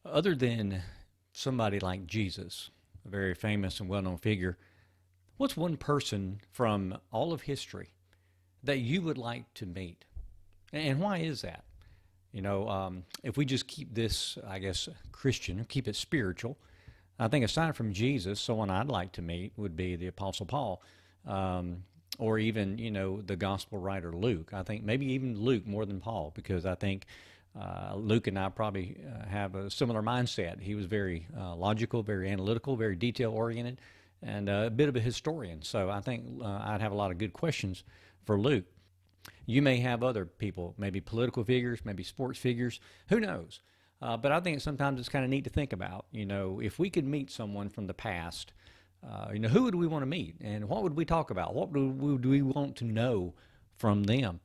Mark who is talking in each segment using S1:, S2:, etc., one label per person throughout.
S1: Other than somebody like Jesus, a very famous and well known figure, what's one person from all of history that you would like to meet? And why is that? If we just keep this, I guess, Christian, keep it spiritual, I think aside from Jesus, someone I'd like to meet would be the Apostle Paul, um, or even the Gospel writer Luke. I think maybe even Luke more than Paul, because I think Luke and I probably have a similar mindset. He was very logical, very analytical, very detail oriented, and a bit of a historian. So I think I'd have a lot of good questions for Luke. You may have other people, maybe political figures, maybe sports figures, who knows? But I think sometimes it's kind of neat to think about, if we could meet someone from the past, who would we want to meet and what would we talk about? What would we want to know from them?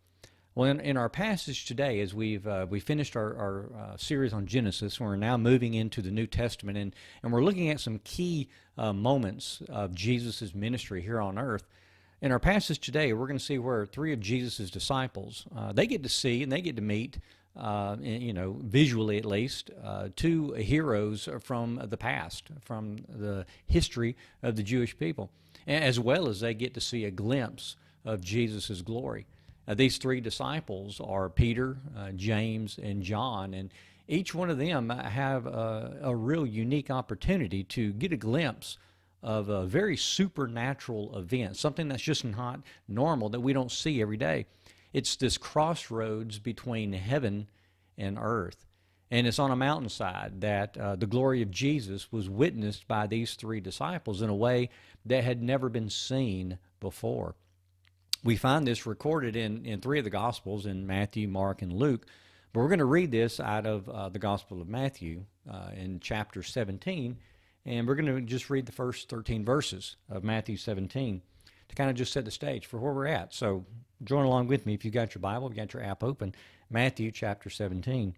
S1: Well, in our passage today, as we finished our series on Genesis, we're now moving into the New Testament, and we're looking at some key moments of Jesus' ministry here on earth. In our passage today, we're going to see where three of Jesus' disciples, they get to see and they get to meet, visually at least, two heroes from the past, from the history of the Jewish people, as well as they get to see a glimpse of Jesus' glory. These three disciples are Peter, James, and John, and each one of them have a real unique opportunity to get a glimpse of a very supernatural event, something that's just not normal, that we don't see every day. It's this crossroads between heaven and earth. And it's on a mountainside that the glory of Jesus was witnessed by these three disciples in a way that had never been seen before. We find this recorded in three of the Gospels, in Matthew, Mark, and Luke. But we're going to read this out of the Gospel of Matthew in chapter 17. And we're going to just read the first 13 verses of Matthew 17 to kind of just set the stage for where we're at. So join along with me if you've got your Bible, if you've got your app open. Matthew chapter 17.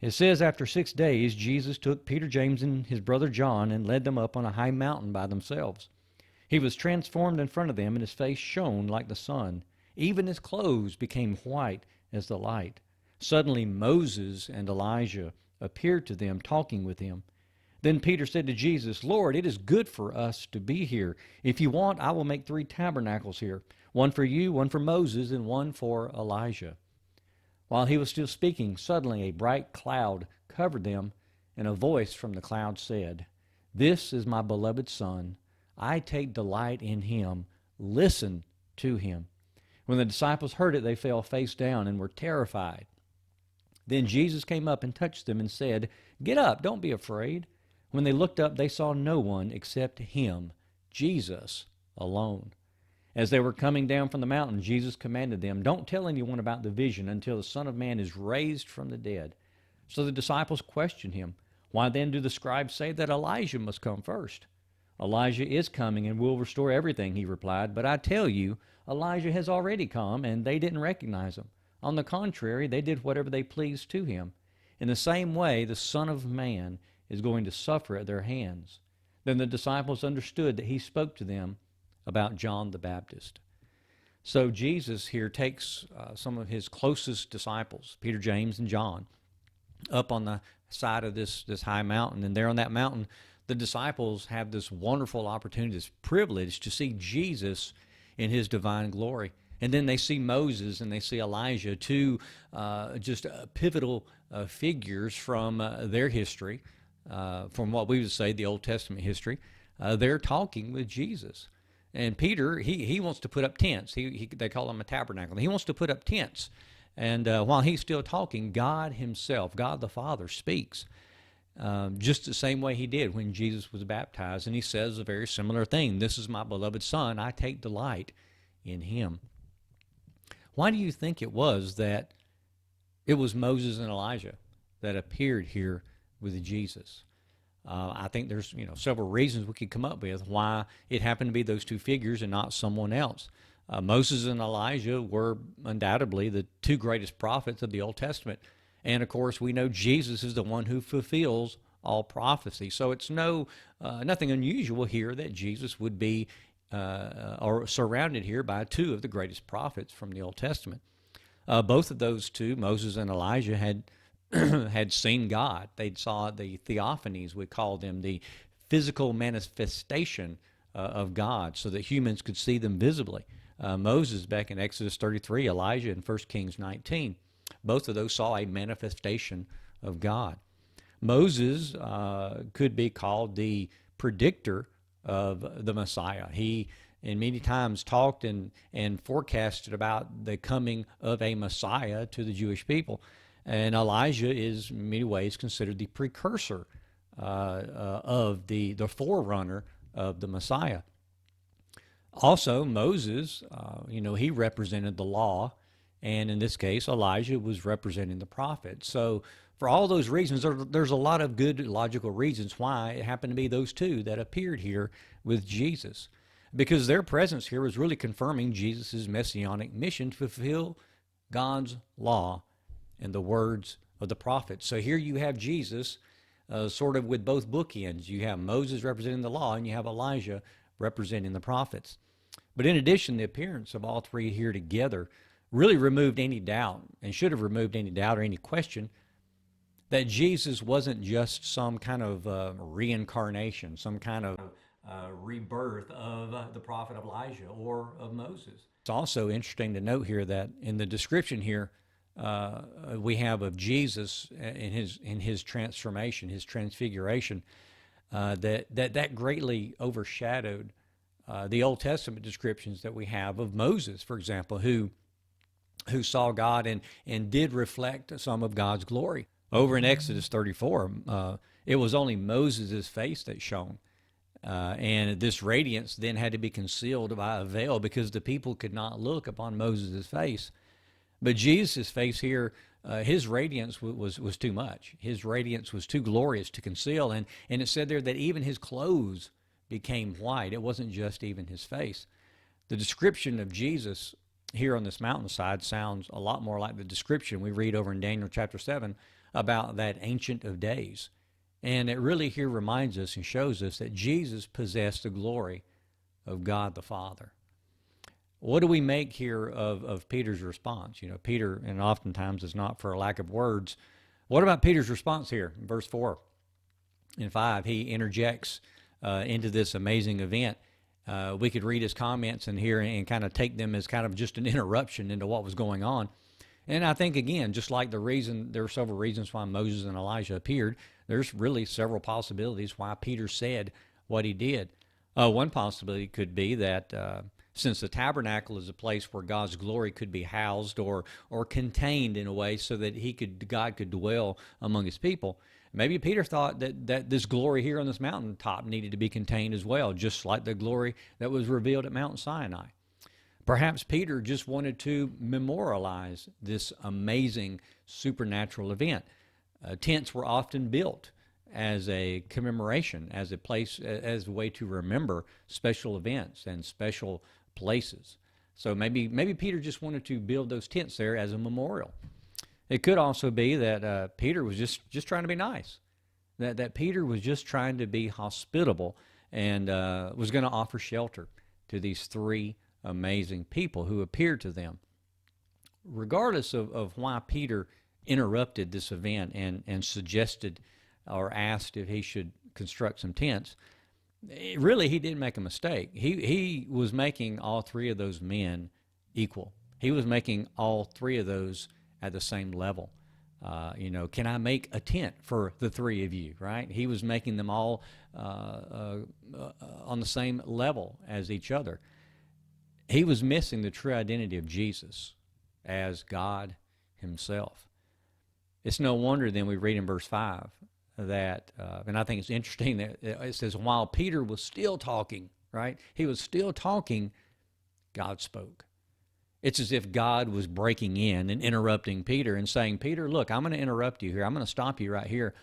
S1: It says, "After 6 days, Jesus took Peter, James, and his brother John and led them up on a high mountain by themselves. He was transformed in front of them, and his face shone like the sun. Even his clothes became white as the light. Suddenly Moses and Elijah appeared to them, talking with him. Then Peter said to Jesus, 'Lord, it is good for us to be here. If you want, I will make 3 tabernacles here, one for you, one for Moses, and one for Elijah.' While he was still speaking, suddenly a bright cloud covered them, and a voice from the cloud said, 'This is my beloved Son. I take delight in him. Listen to him.' When the disciples heard it, they fell face down and were terrified. Then Jesus came up and touched them and said, 'Get up, don't be afraid.' When they looked up, they saw no one except him, Jesus, alone. As they were coming down from the mountain, Jesus commanded them, 'Don't tell anyone about the vision until the Son of Man is raised from the dead.' So the disciples questioned him, 'Why then do the scribes say that Elijah must come first?' 'Elijah is coming and will restore everything,' he replied. 'But I tell you, Elijah has already come, and they didn't recognize him. On the contrary, they did whatever they pleased to him. In the same way, the Son of Man is going to suffer at their hands.' Then the disciples understood that he spoke to them about John the Baptist." So Jesus here takes some of his closest disciples, Peter, James, and John, up on the side of this high mountain. And there on that mountain, the disciples have this wonderful opportunity, this privilege to see Jesus in his divine glory. And then they see Moses and they see Elijah, two just pivotal figures from their history, from what we would say the Old Testament history. They're talking with Jesus. And Peter, he wants to put up tents. They call him a tabernacle. He wants to put up tents. And while he's still talking, God himself, God the Father, speaks. Just the same way he did when Jesus was baptized. And he says a very similar thing. "This is my beloved Son. I take delight in him." Why do you think it was that it was Moses and Elijah that appeared here with Jesus? I think there's several reasons we could come up with why it happened to be those two figures and not someone else. Moses and Elijah were undoubtedly the two greatest prophets of the Old Testament. And of course, we know Jesus is the one who fulfills all prophecy. So it's nothing unusual here that Jesus would be or surrounded here by two of the greatest prophets from the Old Testament. Both of those two, Moses and Elijah, had had seen God. They saw the theophanies, we call them, the physical manifestation of God, so that humans could see them visibly. Moses back in Exodus 33, Elijah in 1 Kings 19, both of those saw a manifestation of God. Moses could be called the predictor of the Messiah. He, and many times, talked and forecasted about the coming of a Messiah to the Jewish people. And Elijah is, in many ways, considered the precursor of the forerunner of the Messiah. Also, Moses, he represented the law, and in this case, Elijah was representing the prophet. So, for all those reasons, there's a lot of good logical reasons why it happened to be those two that appeared here with Jesus, because their presence here was really confirming Jesus' messianic mission to fulfill God's law and the words of the prophets. So here you have Jesus sort of with both bookends. You have Moses representing the law, and you have Elijah representing the prophets. But in addition, the appearance of all three here together really removed any doubt, and should have removed any doubt or any question, that Jesus wasn't just some kind of reincarnation, some kind of rebirth of the prophet Elijah or of Moses. It's also interesting to note here that in the description here we have of Jesus in his transformation, his transfiguration, that greatly overshadowed the Old Testament descriptions that we have of Moses, for example, who saw God and did reflect some of God's glory. Over in Exodus 34, it was only Moses' face that shone. And this radiance then had to be concealed by a veil because the people could not look upon Moses' face. But Jesus' face here, his radiance was too much. His radiance was too glorious to conceal. And it said there that even his clothes became white. It wasn't just even his face. The description of Jesus here on this mountainside sounds a lot more like the description we read over in Daniel chapter 7 about that Ancient of Days. And it really here reminds us and shows us that Jesus possessed the glory of God the Father. What do we make here of Peter's response? Peter, and oftentimes it's not for a lack of words. What about Peter's response here in verse 4 and 5? He interjects into this amazing event. We could read his comments in here and kind of take them as kind of just an interruption into what was going on. And I think, again, just like there are several reasons why Moses and Elijah appeared, there's really several possibilities why Peter said what he did. One possibility could be that since the tabernacle is a place where God's glory could be housed or contained in a way so that God could dwell among his people, maybe Peter thought that this glory here on this mountaintop needed to be contained as well, just like the glory that was revealed at Mount Sinai. Perhaps Peter just wanted to memorialize this amazing supernatural event. Tents were often built as a commemoration, as a way to remember special events and special places. So maybe Peter just wanted to build those tents there as a memorial. It could also be that Peter was just trying to be nice, that Peter was just trying to be hospitable and was going to offer shelter to these three amazing people who appeared to them. Regardless of why Peter interrupted this event and suggested or asked if he should construct some tents, really he didn't make a mistake. He was making all three of those men equal. He was making all three of those at the same level. Can I make a tent for the three of you, right? He was making them all on the same level as each other. He was missing the true identity of Jesus as God himself. It's no wonder then we read in verse 5 that, and I think it's interesting that it says, while Peter was still talking, right? He was still talking, God spoke. It's as if God was breaking in and interrupting Peter and saying, Peter, look, I'm going to interrupt you here. I'm going to stop you right here.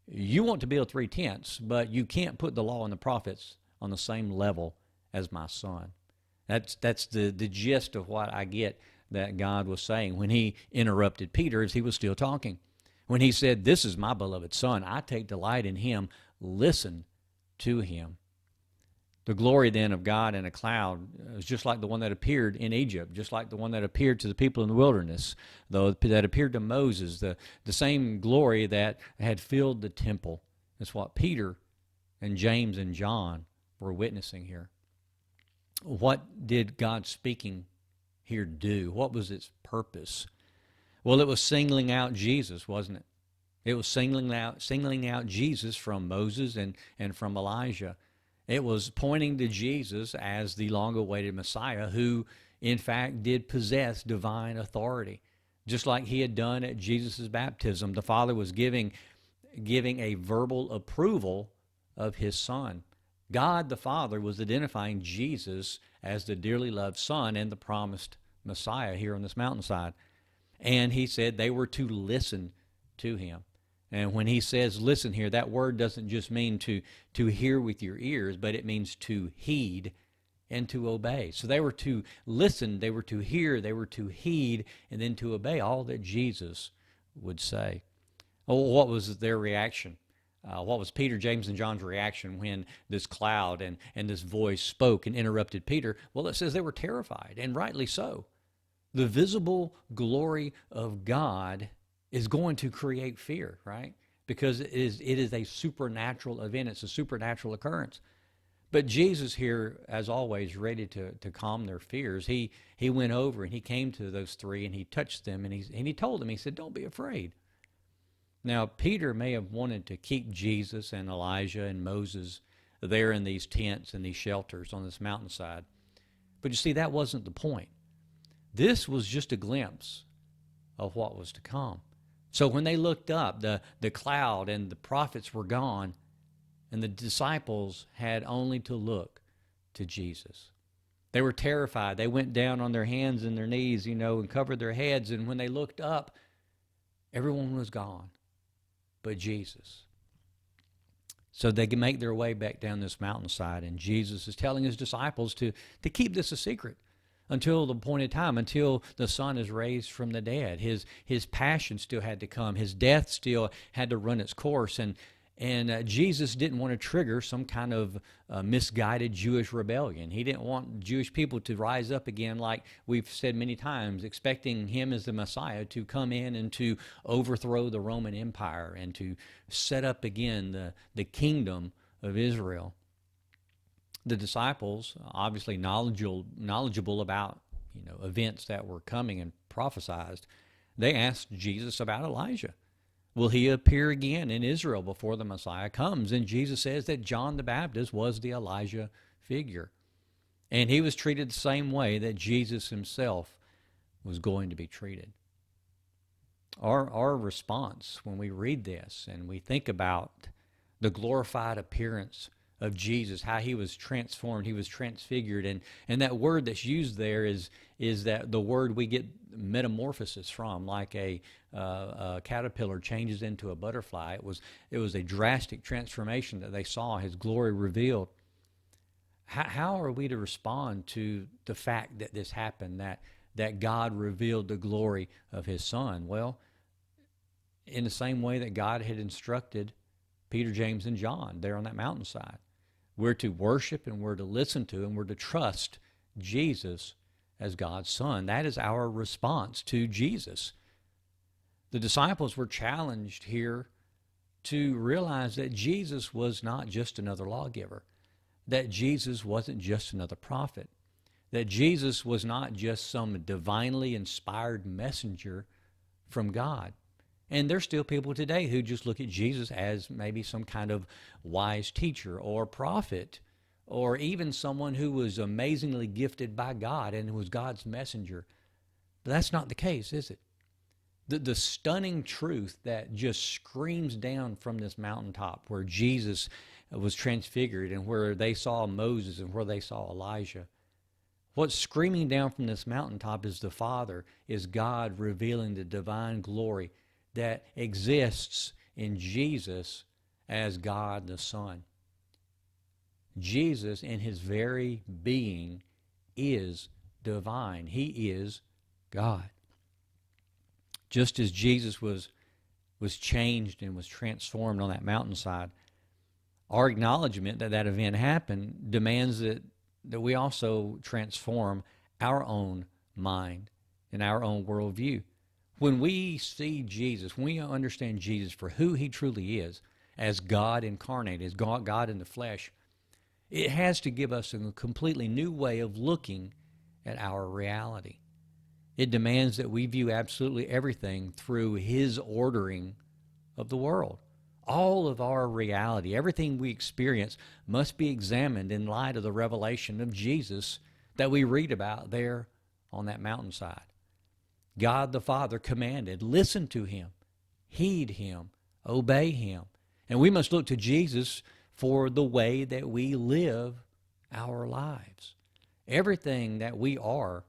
S1: You want to build three tents, but you can't put the law and the prophets on the same level as my son. That's the gist of what I get that God was saying when he interrupted Peter as he was still talking. When he said, this is my beloved son, I take delight in him, listen to him. The glory then of God in a cloud is just like the one that appeared in Egypt, just like the one that appeared to the people in the wilderness, though that appeared to Moses, the same glory that had filled the temple. That's what Peter and James and John were witnessing here. What did God speaking here do? What was its purpose? Well, it was singling out Jesus, wasn't it? It was singling out Jesus from Moses and from Elijah. It was pointing to Jesus as the long-awaited Messiah who, in fact, did possess divine authority. Just like he had done at Jesus' baptism, the Father was giving a verbal approval of his Son. God the Father was identifying Jesus as the dearly loved Son and the promised Messiah here on this mountainside. And he said they were to listen to him. And when he says listen here, that word doesn't just mean to hear with your ears, but it means to heed and to obey. So they were to listen, they were to hear, they were to heed, and then to obey all that Jesus would say. Oh, what was their reaction? What was Peter, James, and John's reaction when this cloud and this voice spoke and interrupted Peter? Well, it says they were terrified, and rightly so. The visible glory of God is going to create fear, right? Because it is a supernatural event. It's a supernatural occurrence. But Jesus here, as always, ready to calm their fears, he went over and he came to those three and he touched them and he told them, he said, don't be afraid. Now, Peter may have wanted to keep Jesus and Elijah and Moses there in these tents and these shelters on this mountainside. But you see, that wasn't the point. This was just a glimpse of what was to come. So when they looked up, the cloud and the prophets were gone, and the disciples had only to look to Jesus. They were terrified. They went down on their hands and their knees, and covered their heads. And when they looked up, everyone was gone but Jesus. So they can make their way back down this mountainside, and Jesus is telling his disciples to keep this a secret until the appointed time, until the Son is raised from the dead. His passion still had to come. His death still had to run its course. And Jesus didn't want to trigger some kind of misguided Jewish rebellion. He didn't want Jewish people to rise up again, like we've said many times, expecting him as the Messiah to come in and to overthrow the Roman Empire and to set up again the kingdom of Israel. The disciples, obviously knowledgeable about events that were coming and prophesied, they asked Jesus about Elijah. Will he appear again in Israel before the Messiah comes? And Jesus says that John the Baptist was the Elijah figure. And he was treated the same way that Jesus himself was going to be treated. Our response when we read this and we think about the glorified appearance of Jesus, how he was transformed, he was transfigured, and that word that's used there is that the word we get metamorphosis from, like a caterpillar changes into a butterfly. It was a drastic transformation that they saw, his glory revealed. How are we to respond to the fact that this happened, that God revealed the glory of his Son? Well, in the same way that God had instructed Peter, James, and John there on that mountainside. We're to worship and we're to listen to and we're to trust Jesus as God's Son. That is our response to Jesus. The disciples were challenged here to realize that Jesus was not just another lawgiver, that Jesus wasn't just another prophet, that Jesus was not just some divinely inspired messenger from God. And there's still people today who just look at Jesus as maybe some kind of wise teacher or prophet, or even someone who was amazingly gifted by God and was God's messenger. But that's not the case, is it? The stunning truth that just screams down from this mountaintop where Jesus was transfigured and where they saw Moses and where they saw Elijah. What's screaming down from this mountaintop is the Father, is God revealing the divine glory that exists in Jesus as God the Son. Jesus in his very being is divine. He is God. Just as Jesus was changed and was transformed on that mountainside, Our acknowledgement that that event happened demands that we also transform our own mind and our own worldview. When we see Jesus, when we understand Jesus for who he truly is, as God incarnate, as God in the flesh, it has to give us a completely new way of looking at our reality. It demands that we view absolutely everything through his ordering of the world. All of our reality, everything we experience, must be examined in light of the revelation of Jesus that we read about there on that mountainside. God the Father commanded, listen to him, heed him, obey him. And we must look to Jesus for the way that we live our lives. Everything that we are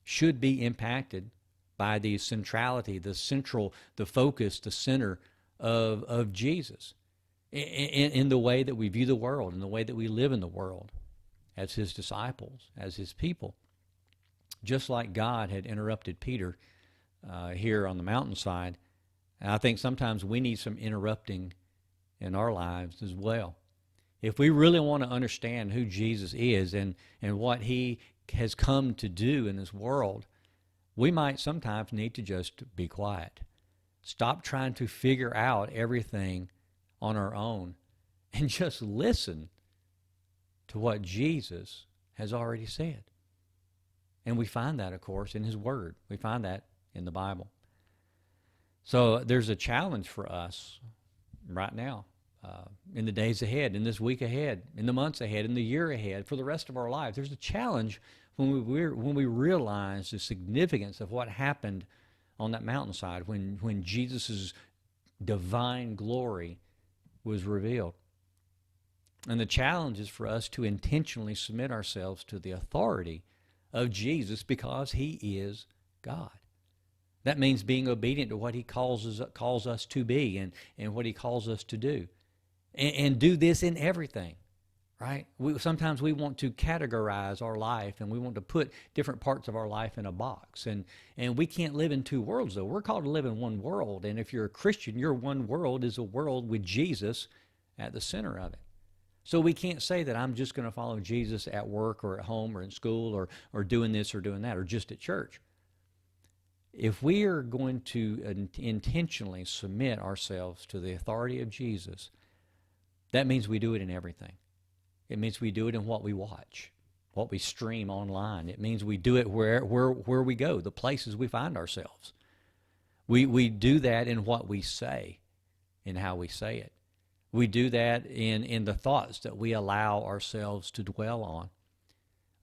S1: should be impacted by the centrality, the focus, the center of Jesus in the way that we view the world, in the way that we live in the world as his disciples, as his people. Just like God had interrupted Peter here on the mountainside, and I think sometimes we need some interrupting in our lives as well. If we really want to understand who Jesus is and what he has come to do in this world, we might sometimes need to just be quiet. Stop trying to figure out everything on our own and just listen to what Jesus has already said. And we find that, of course, in his word. We find that in the Bible. So there's a challenge for us right now, in the days ahead, in this week ahead, in the months ahead, in the year ahead, for the rest of our lives. There's a challenge when we realize the significance of what happened on that mountainside when Jesus' divine glory was revealed. And the challenge is for us to intentionally submit ourselves to the authority of Jesus because he is God. That means being obedient to what he calls us to be and what he calls us to do. And do this in everything, right? Sometimes we want to categorize our life and we want to put different parts of our life in a box. And we can't live in two worlds, though. We're called to live in one world. And if you're a Christian, your one world is a world with Jesus at the center of it. So we can't say that I'm just going to follow Jesus at work or at home or in school or doing this or doing that or just at church. If we are going to intentionally submit ourselves to the authority of Jesus, that means we do it in everything. It means we do it in what we watch, what we stream online. It means we do it where we go, the places we find ourselves. We do that in what we say, in how we say it. We do that in the thoughts that we allow ourselves to dwell on.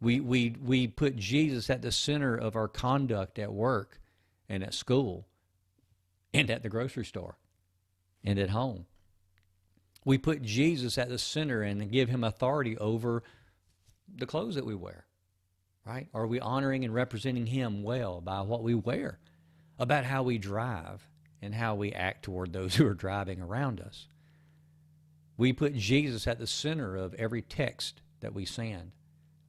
S1: We put Jesus at the center of our conduct at work and at school and at the grocery store and at home. We put Jesus at the center and give him authority over the clothes that we wear, right? Are we honoring and representing him well by what we wear, about how we drive and how we act toward those who are driving around us? We put Jesus at the center of every text that we send.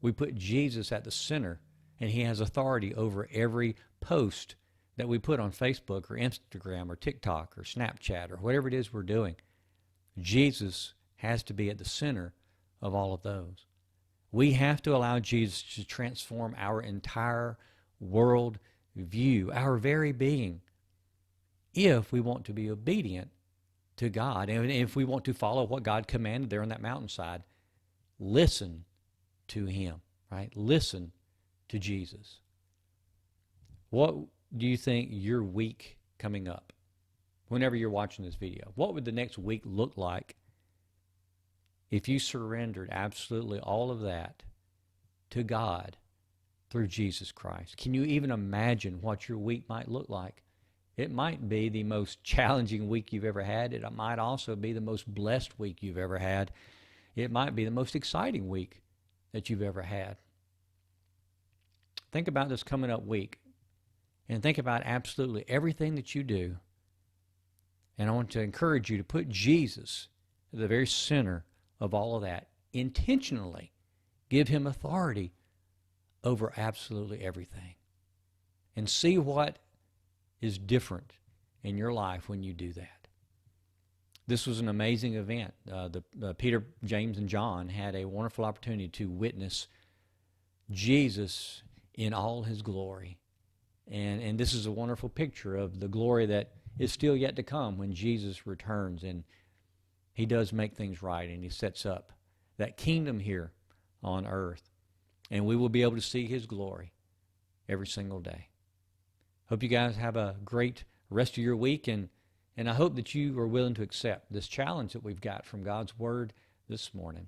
S1: We put Jesus at the center, and he has authority over every post that we put on Facebook or Instagram or TikTok or Snapchat or whatever it is we're doing. Jesus has to be at the center of all of those. We have to allow Jesus to transform our entire world view, our very being, if we want to be obedient to God. And if we want to follow what God commanded there on that mountainside, listen to him, right? Listen to Jesus. What do you think your week coming up, whenever you're watching this video, what would the next week look like if you surrendered absolutely all of that to God through Jesus Christ? Can you even imagine what your week might look like? It might be the most challenging week you've ever had. It might also be the most blessed week you've ever had. It might be the most exciting week that you've ever had. Think about this coming up week and think about absolutely everything that you do. And I want to encourage you to put Jesus at the very center of all of that. Intentionally give him authority over absolutely everything. And see what is different in your life when you do that. This was an amazing event. Peter, James, and John had a wonderful opportunity to witness Jesus in all his glory. And this is a wonderful picture of the glory that is still yet to come when Jesus returns and he does make things right and he sets up that kingdom here on earth. And we will be able to see his glory every single day. Hope you guys have a great rest of your week, and I hope that you are willing to accept this challenge that we've got from God's Word this morning.